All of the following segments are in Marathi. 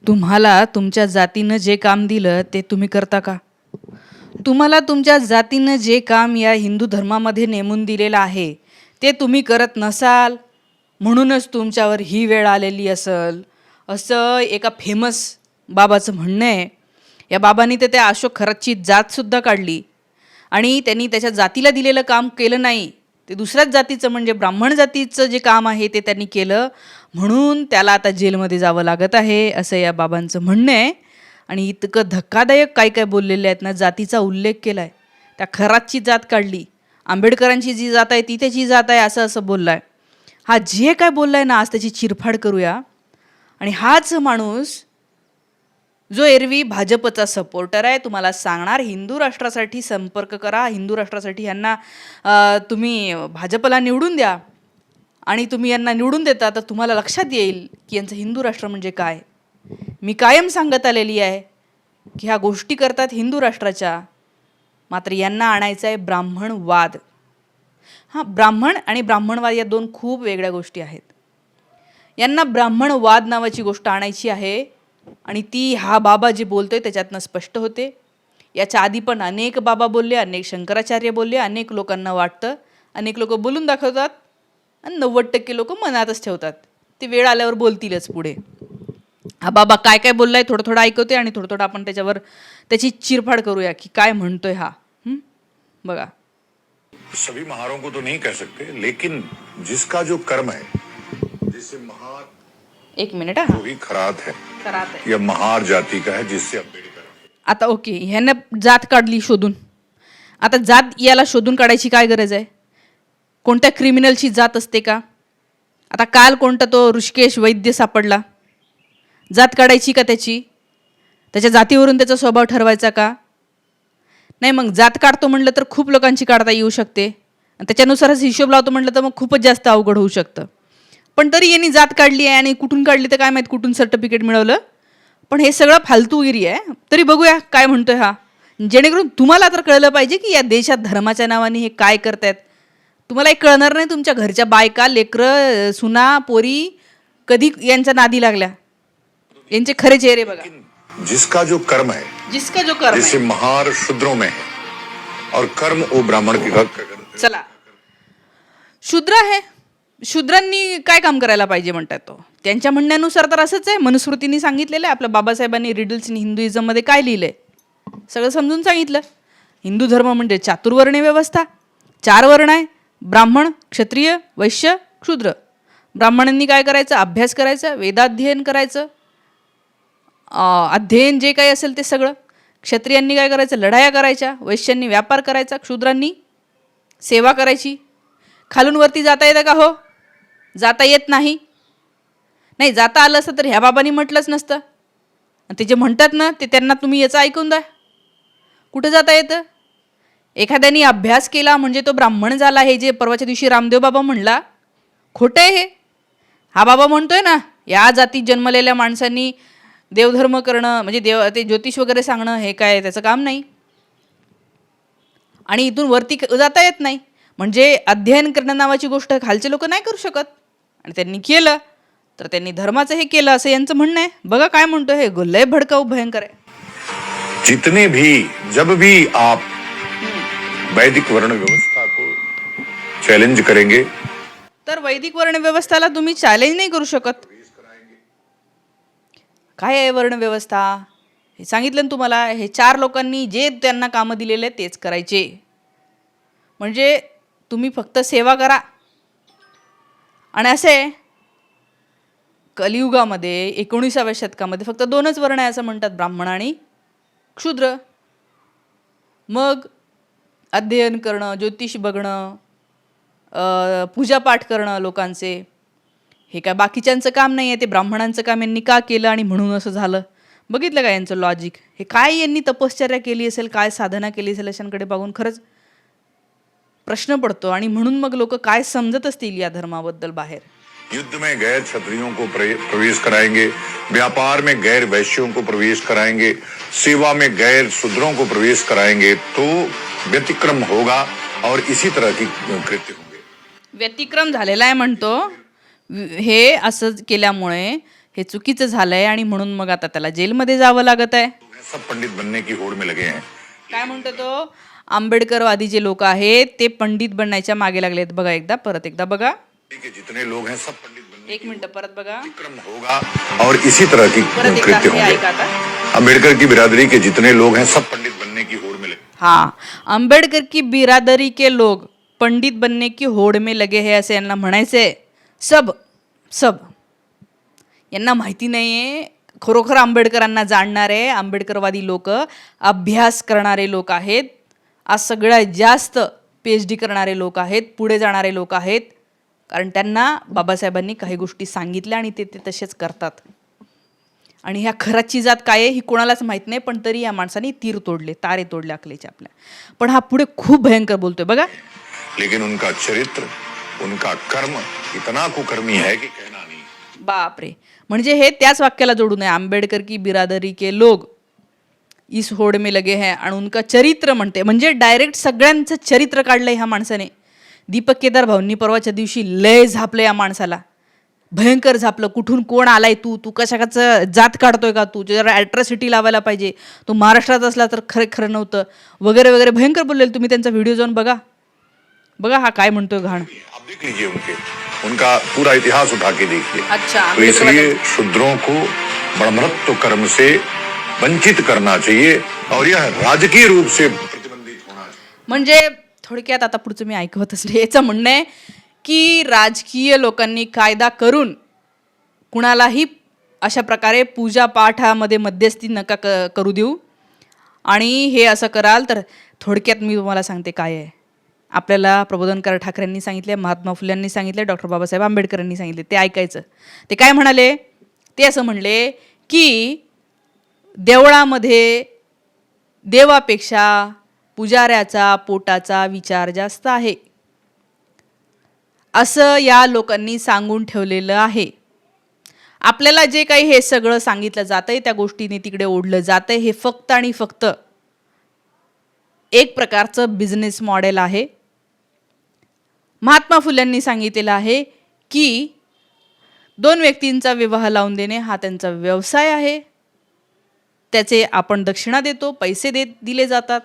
तुम्हाला तुमच्या जातीनं जे काम दिलं ते तुम्ही करता का? तुम्हाला तुमच्या जातीनं जे काम या हिंदू धर्मामध्ये नेमून दिलेलं आहे ते तुम्ही करत नसाल, म्हणूनच तुमच्यावर ही वेळ आलेली असेल, असं एका फेमस बाबाचं म्हणणं आहे. या बाबांनी तर त्या अशोक खरातची जातसुद्धा काढली आणि त्यांनी त्याच्या जातीला दिलेलं काम केलं नाही, ते दुसऱ्याच जातीचं म्हणजे ब्राह्मण जातीचं जे काम आहे ते त्यांनी केलं, म्हणून त्याला आता जेलमध्ये जावं लागत आहे, असं या बाबांचं म्हणणं आहे. आणि इतकं धक्कादायक काय काय बोललेले आहेत ना, जातीचा उल्लेख केला आहे, त्या खरातची जात काढली, आंबेडकरांची जी जात आहे ती त्याची जात आहे असं असं बोलला आहे. हा जे काय बोलला आहे ना, आज त्याची चिरफाड करूया. आणि हाच माणूस जो एरवी भाजपचा सपोर्टर आहे, तुम्हाला सांगणार हिंदू राष्ट्रासाठी संपर्क करा, हिंदू राष्ट्रासाठी यांना तुम्ही भाजपला निवडून द्या, आणि तुम्ही यांना निवडून देता तर तुम्हाला लक्षात येईल की यांचं हिंदू राष्ट्र म्हणजे काय. मी कायम सांगत आलेली आहे की ह्या गोष्टी करतात हिंदू राष्ट्राच्या, मात्र यांना आणायचं आहे ब्राह्मणवाद. हां, ब्राह्मण आणि ब्राह्मणवाद या दोन खूप वेगळ्या गोष्टी आहेत. यांना ब्राह्मणवाद नावाची गोष्ट आणायची आहे आणि ती हा बाबा जे बोलतोय त्याच्यातनं स्पष्ट होते. याच्या आधी पण अनेक बाबा बोलले, अनेक शंकराचार्य बोलले, अनेक लोकांना वाटतं, अनेक लोक बोलून दाखवतात आणि 90% लोक मनातच ठेवतात, ते वेळ आल्यावर बोलतीलच पुढे. हा बाबा काय काय बोललाय थोडं थोडं ऐकवते आणि थोडं थोडं आपण त्याच्यावर त्याची चिरफाड करूया की काय म्हणतोय हा. बघा. सभी महारों को तो नहीं कह सकते, लेकिन जिसका जो कर्म है, जिससे महार, एक मिनिट, वो ही खरात है, यह महार जाति का है, जिससे अम्बेडकर. आता ओके, ह्याने जात काढली शोधून. आता जात याला शोधून काढायची काय गरज आहे? कोणत्या क्रिमिनलची जात असते का? आता काल कोणता तो ऋषिकेश वैद्य सापडला, जात काढायची का त्याची? त्याच्या जातीवरून त्याचा स्वभाव ठरवायचा का? नाही. मग जात काढतो म्हटलं तर खूप लोकांची काढता येऊ शकते, त्याच्यानुसारच हिशोब लावतो म्हटलं तर मग खूपच जास्त अवघड होऊ शकतं. पण तरी यांनी जात काढली आहे आणि कुठून काढली तर काय माहीत, कुठून सर्टिफिकेट मिळवलं, पण हे सगळं फालतूगिरी आहे. तरी बघूया काय म्हणतोय हा, जेणेकरून तुम्हाला तर कळलं पाहिजे की या देशात धर्माच्या नावाने हे काय करतायत. तुम्हाला एक कळणार नाही, तुमच्या घरच्या बायका, लेकरं, सुना, पोरी कधी यांच्या नादी लागल्या. यांचे खरे चेहरे बघा. जिसका जो कर्म है, जिसका जो कर्म जैसे है, महार शूद्रों में है और कर्म वो ब्राह्मण के घर करते. चला, शूद्र आहे, शूद्रांनी काय काम करायला पाहिजे म्हणतात तो. त्यांच्या म्हणण्यानुसार तर असंच आहे, मनुस्मृतीने सांगितलेलं आहे. आपल्या बाबासाहेबांनी रिडल्स इन हिंदुइझममध्ये काय लिहिलंय सगळं समजून सांगितलं. हिंदू धर्म म्हणजे चातुर्वर्ण्य व्यवस्था, 4 वर्ण आहे, ब्राह्मण, क्षत्रिय, वैश्य, शूद्र. ब्राह्मणांनी काय करायचं? अभ्यास करायचा, वेदाध्ययन करायचं, अध्ययन जे काही असेल ते सगळं. क्षत्रियांनी काय करायचं? लढाया करायच्या. वैश्यांनी व्यापार करायचा. शूद्रांनी सेवा करायची. खालून वरती जाता येतं का? हो, जाता येत नाही. नाही, जाता आलं असतं तर ह्या बाबांनी म्हटलंच नसतं. ते जे म्हणतात ना ते त्यांना तुम्ही याचं ऐकून द्या. कुठं जाता येतं? एखाद्याने अभ्यास केला म्हणजे तो ब्राह्मण झाला, हे जे परवाच्या दिवशी रामदेव बाबा म्हणला, खोटं आहे हे. हा बाबा म्हणतोय ना, या जातीत जन्मलेल्या माणसांनी देवधर्म करणं म्हणजे ते ज्योतिष वगैरे सांगणं हे काय त्याचं काम नाही, आणि इथून वरती जाता येत नाही. म्हणजे अध्ययन करणं नावाची गोष्ट खालचे लोक नाही करू शकत, आणि त्यांनी केलं तर त्यांनी धर्माचं हे केलं असं यांचं म्हणणं आहे. बघा काय म्हणतो हे, लय भडकाऊ भयंकर आहे. जितने भी, जब भी आप वैदिक वर्ण व्यवस्था को चैलेंज करेंगे, तर वैदिक वर्ण व्यवस्थाला तुम्ही चॅलेंज नाही करू शकत. काय आहे वर्ण व्यवस्था हे सांगितलं ना तुम्हाला. हे 4 लोकांनी जे त्यांना कामं दिलेले तेच करायचे. म्हणजे तुम्ही फक्त सेवा करा. आणि असे कलियुगामध्ये 19व्या शतकामध्ये फक्त 2च वर्ण आहे असं म्हणतात, ब्राह्मण आणि क्षुद्र. मग अध्ययन करणं, ज्योतिष बघणं, पूजापाठ करणं लोकांचे, हे काय बाकीच्यांचं काम नाही आहे, ते ब्राह्मणांचं काम. यांनी का केलं आणि म्हणून असं झालं. बघितलं का यांचं लॉजिक? हे काय यांनी तपश्चर्या केली असेल, काय साधना केली असेल, अशांकडे बघून खरंच प्रश्न पडतो. आणि म्हणून मग लोक काय समजत असतील या धर्माबद्दल बाहेर. युद्ध में गैर क्षत्रियों को प्रवेश कराएंगे, व्यापार में गैर वैश्यों को प्रवेश कराएंगे, सेवा में गैर शूद्रों को प्रवेश कराएंगे, तो व्यतिक्रम होगा और इसी तरह की कृत्य होंगे. व्यतिक्रम झालेला आहे म्हणतो. हे असं केल्यामुळे हे चुकीचं झालंय आणि म्हणून मग आता त्याला जेलमध्ये जावं लागत आहे. सब पंडित बनने की होड़ में लगे हैं. काय म्हणतो तो, आंबेडकरवादी जे लोक आहेत ते पंडित बनण्याच्या मागे लागलेत. बघा परत एकदा बघा, के जितने लोग हैं सब पंडित बनने एक मिनिट परत बघा, क्रम होगा और इसी तरह की परत एकदा कृत्य हे होंगे. ऐका आता. अम्बेडकर की बिरादरी के जितने लोग हैं सब पंडित बनने की होड़ में लगे. हाँ, अंबेडकर की बिरादरी के लोग पंडित बनने की होड़ में लगे हैं असे यांना म्हणायचे. सब यांना माहिती नाही आहे, खरोखर आंबेडकरांना जाणणारे आंबेडकरवादी लोक, अभ्यास करणारे लोक आहेत. आज सगळ्यात जास्त PhD करणारे लोक आहेत, पुढे जाणारे लोक आहेत, कारण त्यांना बाबासाहेबांनी काही गोष्टी सांगितल्या आणि ते तसेच करतात. आणि ह्या खराची जात काय आहे ही कोणालाच माहीत नाही, पण तरी या माणसाने तारे तोडले अकलेचे आपल्या. पण हा पुढे खूप भयंकर बोलतोय बघा. लेकिन उनका चरित्र, उनका कर्म इतना कुकर्मी है कि कहना नहीं. बापरे, म्हणजे हे त्याच वाक्याला जोडून आहे, आंबेडकर की बिरादरी के लोग इस होड़ में लगे हैं आणि उनका चरित्र म्हणते, म्हणजे डायरेक्ट सगळ्यांचं चरित्र काढलंय ह्या माणसाने. दीपक केदार भाऊंनी परवाच्या दिवशी लय झापलं या माणसाला, भयंकर झापलं. कुठून कोण आलाय तू कशाचं जात काढतोय का, तू जरा ॲट्रॉसिटी लावायला पाहिजे, तू महाराष्ट्रात असला तर खरं नव्हतं वगैरे वगैरे भयंकर बोललेलं. तुम्ही त्यांचा व्हिडिओ जाऊन बघा हा काय म्हणतोय घाण. आप देख लीजिए उनका पूरा इतिहास उठा के देखिए. अच्छा, तो इसलिए शूद्रों को ब्रह्मत्व कर्म से वंचित करना चाहिए और यह राजकीय रूप से प्रतिबंधित होना चाहिए. म्हणजे थोडक्यात आता पुढचं मी ऐकवतच नाही, याचं म्हणणं आहे की राजकीय लोकांनी कायदा करून कुणालाही अशा प्रकारे पूजा पाठामध्ये मध्यस्थी नका करू देऊ, आणि हे असं कराल तर थोडक्यात मी तुम्हाला सांगते काय आहे. आपल्याला प्रबोधनकार ठाकरेंनी सांगितले, महात्मा फुल्यांनी सांगितले, डॉक्टर बाबासाहेब आंबेडकरांनी सांगितले, ते ऐकायचं. ते काय म्हणाले, ते असं म्हणले की देवळामध्ये देवापेक्षा पुजाऱ्याचा पोटाचा विचार जास्त आहे, असं या लोकांनी सांगून ठेवलेलं आहे. आपल्याला जे काही हे सगळं सांगितलं जातंय, त्या गोष्टीने तिकडे ओढलं जातंय, हे फक्त आणि फक्त एक प्रकारचं बिझनेस मॉडेल आहे. महात्मा फुल्यांनी सांगितलेलं आहे की 2 व्यक्तींचा विवाह लावून देणे हा त्यांचा व्यवसाय आहे, त्याचे आपण दक्षिणा देतो, पैसे दिले जातात,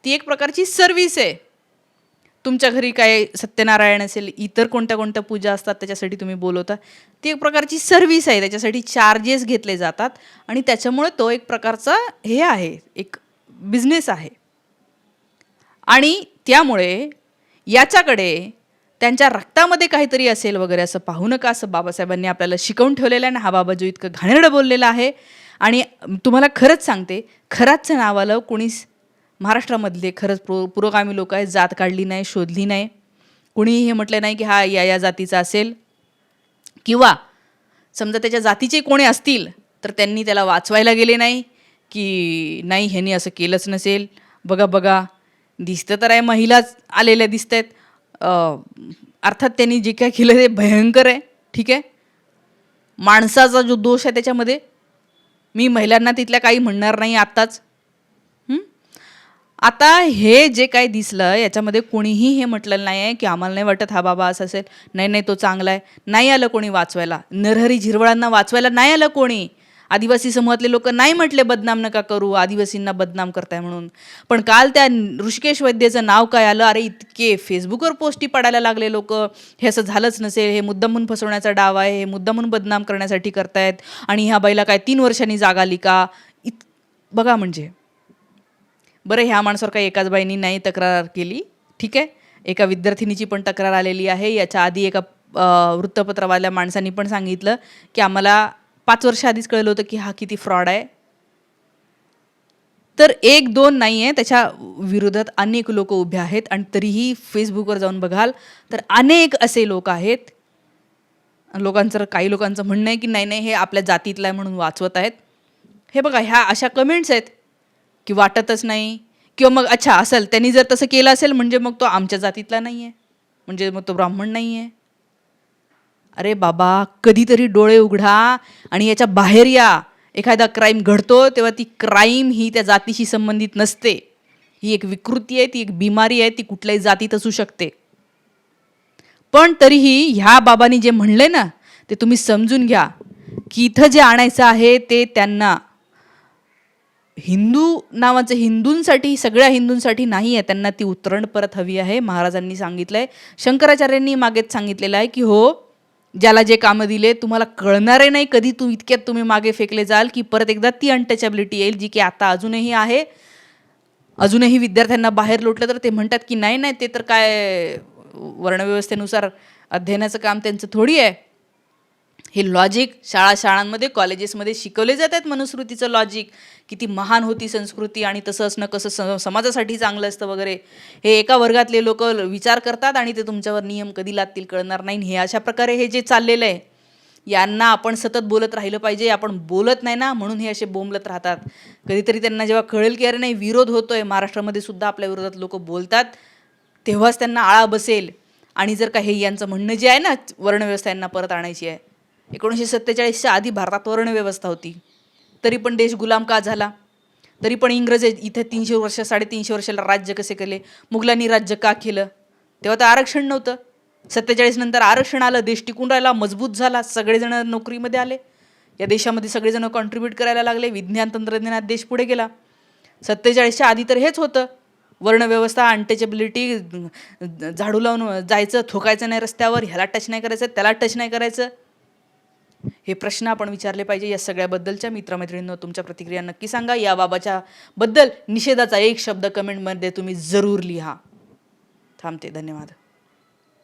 ती एक प्रकारची सर्व्हिस आहे. तुमच्या घरी काय सत्यनारायण असेल, इतर कोणत्या पूजा असतात त्याच्यासाठी तुम्ही बोलवता, ती एक प्रकारची सर्व्हिस आहे, त्याच्यासाठी चार्जेस घेतले जातात आणि त्याच्यामुळे तो एक प्रकारचा हे आहे, एक बिझनेस आहे. आणि त्यामुळे याच्याकडे त्यांच्या रक्तामध्ये काहीतरी असेल वगैरे असं पाहू नका, असं बाबासाहेबांनी आपल्याला शिकवून ठेवलेलं आहे. आणि हा बाबा जो इतकं घाणेरडं बोललेला आहे, आणि तुम्हाला खरंच सांगते, खराचं नाव आलं कोणीच महाराष्ट्रामधले खरंच पुरोगामी लोक आहेत, जात काढली नाही, शोधली नाही, कुणीही हे म्हटलं नाही की हा या जातीचा असेल, किंवा समजा त्याच्या जातीचे कोणी असतील तर त्यांनी त्याला वाचवायला गेले नाही की नाही ह्यांनी असं केलंच नसेल. बघा दिसतं तर आहे, महिलाच आलेल्या दिसत आहेत, अर्थात त्यांनी जे काय केलं ते भयंकर आहे. ठीक आहे, माणसाचा जो दोष आहे त्याच्यामध्ये, मी महिलांना तिथल्या काही म्हणणार नाही आत्ताच. आता हे जे काही दिसलं याच्यामध्ये कोणीही हे म्हटलेलं नाही आहे की आम्हाला नाही वाटत हा बाबा असं असेल, नाही तो चांगला आहे. नाही आलं कोणी वाचवायला, नरहरी झिरवळांना वाचवायला नाही आलं कोणी. आदिवासी समूहातले लोक नाही म्हटले बदनाम नका करू, आदिवासींना बदनाम करताय म्हणून. पण काल त्या ऋषिकेश वैद्यचं नाव काय आलं, अरे इतके फेसबुकवर पोस्टी पडायला लागले लोक, हे असं झालंच नसेल, हे मुद्दामून फसवण्याचा डाव आहे, हे मुद्दामून बदनाम करण्यासाठी करतायत, आणि ह्या बाईला काय 3 वर्षांनी जाग आली का. बघा म्हणजे बरं, ह्या माणसावर काही एकाच बाईंनी नाही तक्रार केली, ठीक आहे, एका विद्यार्थिनीची पण तक्रार आलेली आहे. याच्या आधी एका वृत्तपत्रवाल्या माणसांनी पण सांगितलं की आम्हाला 5 वर्ष आधीच कळलं होतं की हा किती फ्रॉड आहे. तर 1-2 नाही आहे, त्याच्या विरोधात अनेक लोक उभे आहेत. आणि तरीही फेसबुकवर जाऊन बघाल तर अनेक असे लोक आहेत. काही लोकांचं म्हणणं आहे की नाही हे आपल्या जातीतला आहे म्हणून वाचवत आहेत. हे बघा, ह्या अशा कमेंट्स आहेत की वाटतच नाही, किंवा मग अच्छा असेल त्यांनी जर तसं केलं असेल म्हणजे मग तो आमच्या जातीतला नाही आहे, म्हणजे मग तो ब्राह्मण नाही आहे. अरे बाबा, कधीतरी डोळे उघडा आणि याच्या बाहेर या. एखादा क्राईम घडतो तेव्हा ती क्राईम ही त्या जातीशी संबंधित नसते, ही एक विकृती आहे, ती एक बिमारी आहे, ती कुठल्याही जातीत असू शकते. पण तरीही ह्या बाबांनी जे म्हणले ना ते तुम्ही समजून घ्या. की इथं जे आणायचं आहे ते त्यांना हिंदू नावाचं हिंदूंसाठी, सगळ्या हिंदूंसाठी नाही आहे, त्यांना ती उतरण परत हवी आहे. महाराजांनी सांगितलंय, शंकराचार्यांनी मागेच सांगितलेलं आहे की हो, ज्याला जे कामं दिले तुम्हाला कळणारे नाही कधी इतक्यात तुम्ही मागे फेकले जाल की परत एकदा ती अनटचॅबिलिटी येईल, जी की आता अजूनही आहे. अजूनही विद्यार्थ्यांना बाहेर लोटलं तर ते म्हणतात की नाही नाही, ते तर काय वर्णव्यवस्थेनुसार अध्ययनाचं काम त्यांचं थोडी आहे. हे लॉजिक शाळांमध्ये कॉलेजेसमध्ये शिकवले जातात. मनुस्मृतीचं लॉजिक किती महान होती संस्कृती आणि तसं असणं कसं समाजासाठी चांगलं असतं वगैरे, हे एका वर्गातले लोक विचार करतात आणि ते तुमच्यावर नियम कधी लादतील कळणार नाही. हे अशा प्रकारे हे जे चाललेलं आहे, यांना आपण सतत बोलत राहिलं पाहिजे. आपण बोलत नाही ना, म्हणून हे असे बोंबलत राहतात. कधीतरी त्यांना जेव्हा कळेल की अरे नाही, विरोध होतोय, महाराष्ट्रामध्ये सुद्धा आपल्या विरोधात लोक बोलतात, तेव्हाच त्यांना आळा बसेल. आणि जर का हे यांचं म्हणणं जे आहे ना, वर्णव्यवस्था यांना परत आणायची आहे, 1947च्या आधी भारतात वर्णव्यवस्था होती, तरी पण देश गुलाम का झाला? तरी पण इंग्रज इथे 300 वर्ष 350 वर्षाला राज्य कसे केले? मुघलांनी राज्य का केलं? तेव्हा तर आरक्षण नव्हतं. 47 नंतर आरक्षण आलं, देश टिकून राहिला, मजबूत झाला, सगळेजण नोकरीमध्ये आले, या देशामध्ये सगळेजण कॉन्ट्रीब्यूट करायला लागले, विज्ञान तंत्रज्ञानात देश पुढे गेला. 47च्या आधी तर हेच होतं, वर्णव्यवस्था, अनटचेबिलिटी, झाडू लावून जायचं, थोकायचं नाही रस्त्यावर, ह्याला टच नाही करायचं, त्याला टच नाही करायचं. हे प्रश्न आपण विचारले पाहिजे. या सगळ्याबद्दलच्या मित्रमैत्रिणींनो तुमच्या प्रतिक्रिया नक्की सांगा. या बाबाच्या बद्दल निषेधाचा एक शब्द कमेंटमध्ये तुम्ही जरूर लिहा. थांबते. धन्यवाद.